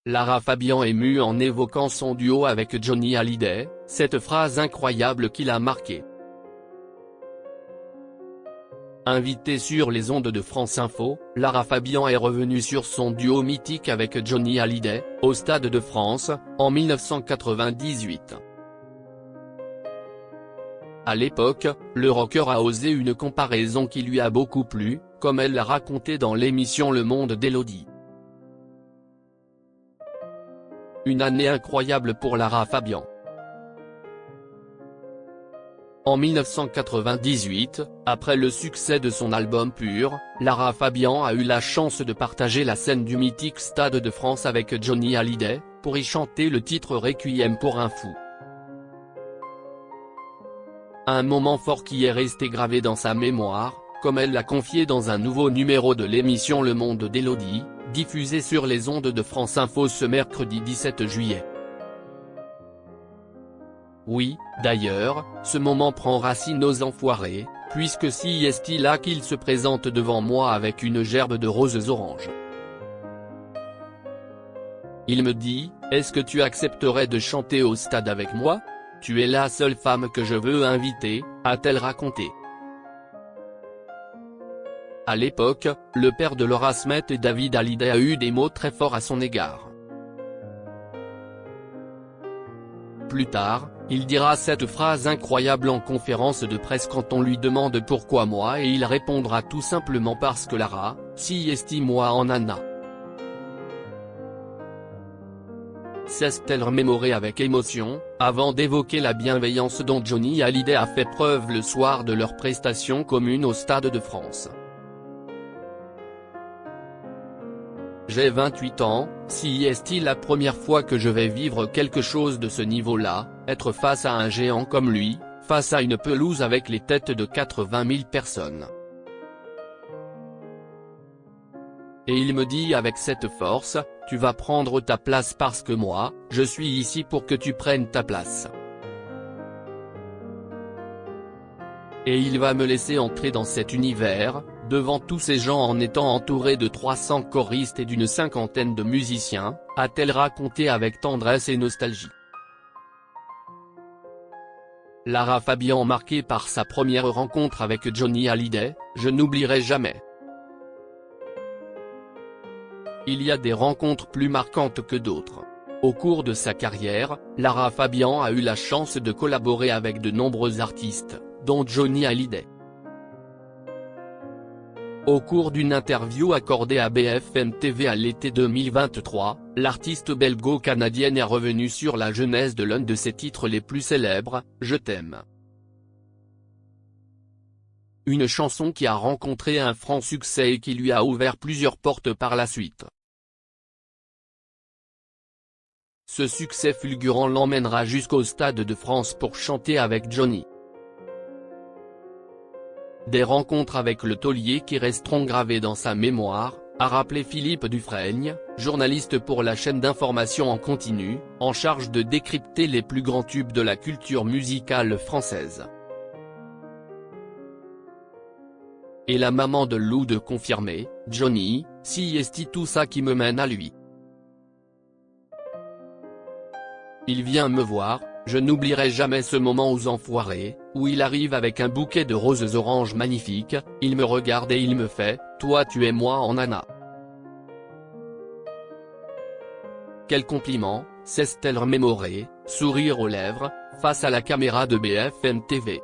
Lara Fabian émue en évoquant son duo avec Johnny Hallyday, cette phrase incroyable qui l'a marquée. Invitée sur les ondes de France Info, Lara Fabian est revenue sur son duo mythique avec Johnny Hallyday, au Stade de France, en 1998. À l'époque, le rocker a osé une comparaison qui lui a beaucoup plu, comme elle l'a raconté dans l'émission Le Monde d'Élodie. Une année incroyable pour Lara Fabian. En 1998, après le succès de son album Pur, Lara Fabian a eu la chance de partager la scène du mythique Stade de France avec Johnny Hallyday, pour y chanter le titre Requiem pour un fou. Un moment fort qui est resté gravé dans sa mémoire, comme elle l'a confié dans un nouveau numéro de l'émission Le Monde d'Élodie, diffusé sur les ondes de France Info ce mercredi 17 juillet. Oui, d'ailleurs, ce moment prend racine aux enfoirés, puisque si est-il là qu'il se présente devant moi avec une gerbe de roses oranges. Il me dit, est-ce que tu accepterais de chanter au stade avec moi? Tu es la seule femme que je veux inviter, a-t-elle raconté. À l'époque, le père de Laura Smet et David Hallyday a eu des mots très forts à son égard. Plus tard, il dira cette phrase incroyable en conférence de presse quand on lui demande pourquoi moi et il répondra tout simplement parce que Lara, si estime-moi en Anna. S'est-elle remémorée avec émotion, avant d'évoquer la bienveillance dont Johnny Hallyday a fait preuve le soir de leur prestation commune au Stade de France. J'ai 28 ans, si est-il la première fois que je vais vivre quelque chose de ce niveau-là, être face à un géant comme lui, face à une pelouse avec les têtes de 80 000 personnes. Et il me dit avec cette force, tu vas prendre ta place parce que moi, je suis ici pour que tu prennes ta place. Et il va me laisser entrer dans cet univers, devant tous ces gens en étant entouré de 300 choristes et d'une cinquantaine de musiciens, a-t-elle raconté avec tendresse et nostalgie. Lara Fabian marquée par sa première rencontre avec Johnny Hallyday, je n'oublierai jamais. Il y a des rencontres plus marquantes que d'autres. Au cours de sa carrière, Lara Fabian a eu la chance de collaborer avec de nombreux artistes, dont Johnny Hallyday. Au cours d'une interview accordée à BFM TV à l'été 2023, l'artiste belgo-canadienne est revenue sur la genèse de l'un de ses titres les plus célèbres, Je t'aime. Une chanson qui a rencontré un franc succès et qui lui a ouvert plusieurs portes par la suite. Ce succès fulgurant l'emmènera jusqu'au Stade de France pour chanter avec Johnny. Des rencontres avec le taulier qui resteront gravées dans sa mémoire, a rappelé Philippe Dufresne, journaliste pour la chaîne d'information en continu, en charge de décrypter les plus grands tubes de la culture musicale française. Et la maman de Lou de confirmer, Johnny, si est tout ça qui me mène à lui. Il vient me voir, je n'oublierai jamais ce moment aux enfoirés, où il arrive avec un bouquet de roses oranges magnifiques, il me regarde et il me fait, toi tu es moi en Anna. Quel compliment, s'est-elle remémorée, sourire aux lèvres, face à la caméra de BFM TV.